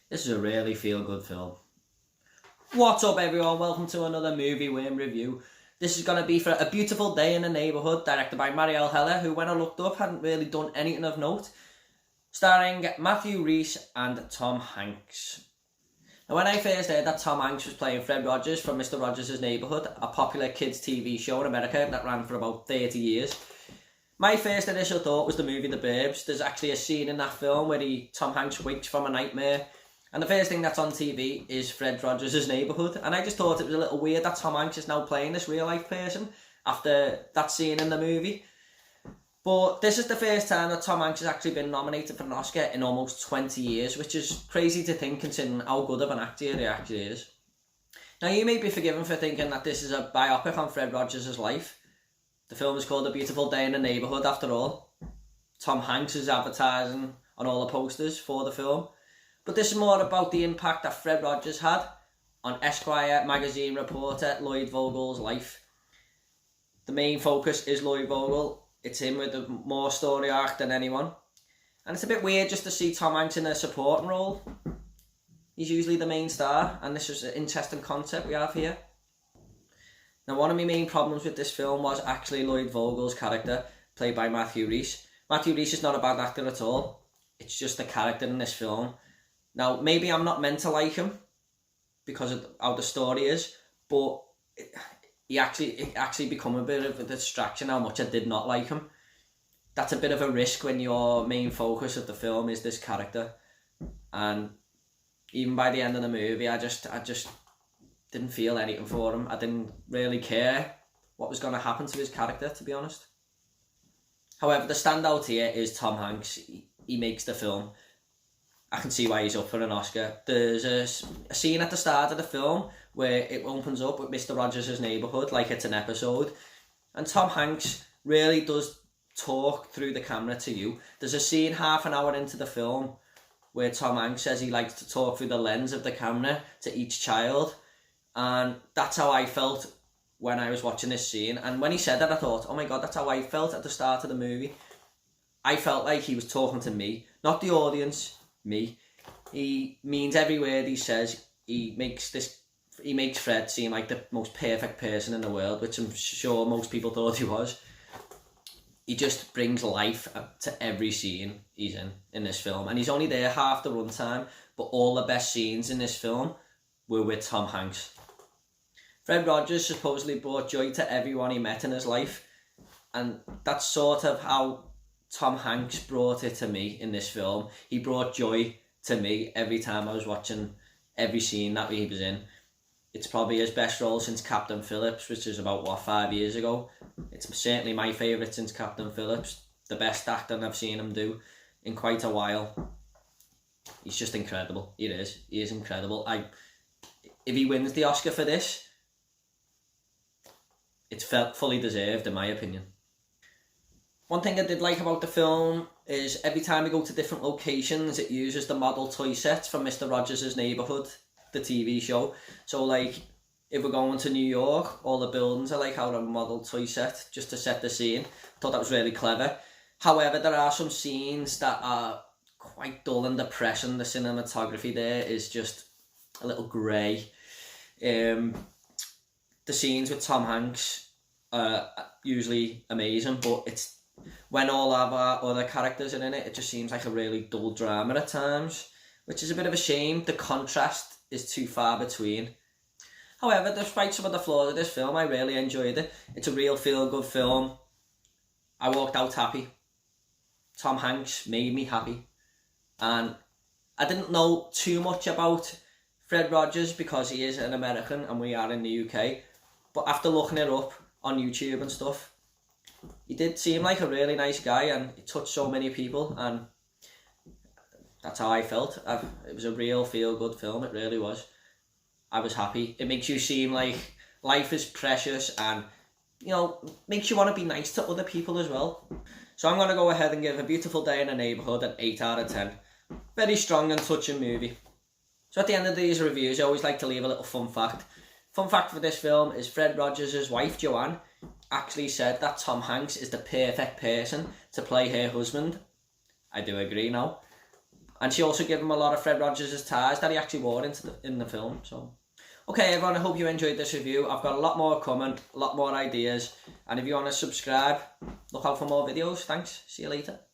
This is a really feel-good film. What's up, everyone? Welcome to another movie worm review. This is going to be for A Beautiful Day in the Neighborhood, directed by Marielle Heller, who, when I looked up, hadn't really done anything of note. Starring Matthew Rhys and Tom Hanks. Now, when I first heard that Tom Hanks was playing Fred Rogers from Mr. Rogers' Neighborhood, a popular kids' TV show in America that ran for about 30 years, my first initial thought was the movie The Burbs. There's actually a scene in that film where Tom Hanks wakes from a nightmare, and the first thing that's on TV is Fred Rogers' Neighborhood. And I just thought it was a little weird that Tom Hanks is now playing this real-life person after that scene in the movie. But this is the first time that Tom Hanks has actually been nominated for an Oscar in almost 20 years, which is crazy to think considering how good of an actor he actually is. Now, you may be forgiven for thinking that this is a biopic on Fred Rogers' life. The film is called A Beautiful Day in the Neighborhood, after all. Tom Hanks is advertising on all the posters for the film. But this is more about the impact that Fred Rogers had on Esquire magazine reporter Lloyd Vogel's life. The main focus is Lloyd Vogel. It's him with a more story arc than anyone. And it's a bit weird just to see Tom Hanks in a supporting role. He's usually the main star, and this is an interesting concept we have here. Now, one of my main problems with this film was actually Lloyd Vogel's character, played by Matthew Rhys. Matthew Rhys is not a bad actor at all. It's just the character in this film. Now, maybe I'm not meant to like him because of how the story is, but it actually become a bit of a distraction how much I did not like him. That's a bit of a risk when your main focus of the film is this character. And even by the end of the movie, I just didn't feel anything for him. I didn't really care what was going to happen to his character, to be honest. However, the standout here is Tom Hanks. He makes the film. I can see why he's up for an Oscar. There's a scene at the start of the film where it opens up with Mr. Rogers' Neighborhood like it's an episode. And Tom Hanks really does talk through the camera to you. There's a scene half an hour into the film where Tom Hanks says he likes to talk through the lens of the camera to each child. And that's how I felt when I was watching this scene. And when he said that, I thought, oh my God, that's how I felt at the start of the movie. I felt like he was talking to me, not the audience. Me. He means every word he says. He makes Fred seem like the most perfect person in the world, which I'm sure most people thought he was. He just brings life to every scene he's in this film, and he's only there half the runtime, but all the best scenes in this film were with Tom Hanks. Fred Rogers supposedly brought joy to everyone he met in his life, and that's sort of how Tom Hanks brought it to me in this film. He brought joy to me every time I was watching every scene that he was in. It's probably his best role since Captain Phillips, which is about, 5 years ago. It's certainly my favourite since Captain Phillips. The best acting I've seen him do in quite a while. He's just incredible. He is incredible. If he wins the Oscar for this, it's fully deserved in my opinion. One thing I did like about the film is every time we go to different locations, it uses the model toy sets from Mr. Rogers' Neighborhood, the TV show. So, like, if we're going to New York, all the buildings are like how a model toy set, just to set the scene. I thought that was really clever. However, there are some scenes that are quite dull and depressing. The cinematography there is just a little grey. The scenes with Tom Hanks are usually amazing, but it's when all of our other characters are in it, it just seems like a really dull drama at times, which is a bit of a shame. The contrast is too far between. However, despite some of the flaws of this film, I really enjoyed it. It's a real feel-good film. I walked out happy. Tom Hanks made me happy. And I didn't know too much about Fred Rogers because he is an American and we are in the UK. But after looking it up on YouTube and stuff, he did seem like a really nice guy and he touched so many people, and that's how I felt. It was a real feel-good film, it really was. I was happy. It makes you seem like life is precious and, makes you want to be nice to other people as well. So I'm going to go ahead and give A Beautiful Day in the Neighborhood an 8 out of 10. Very strong and touching movie. So at the end of these reviews, I always like to leave a little fun fact. Fun fact for this film is Fred Rogers' wife, Joanne, actually said that Tom Hanks is the perfect person to play her husband. I do agree now. And she also gave him a lot of Fred Rogers' ties that he actually wore in the film. So, okay, everyone, I hope you enjoyed this review. I've got a lot more coming, a lot more ideas. And if you want to subscribe, look out for more videos. Thanks. See you later.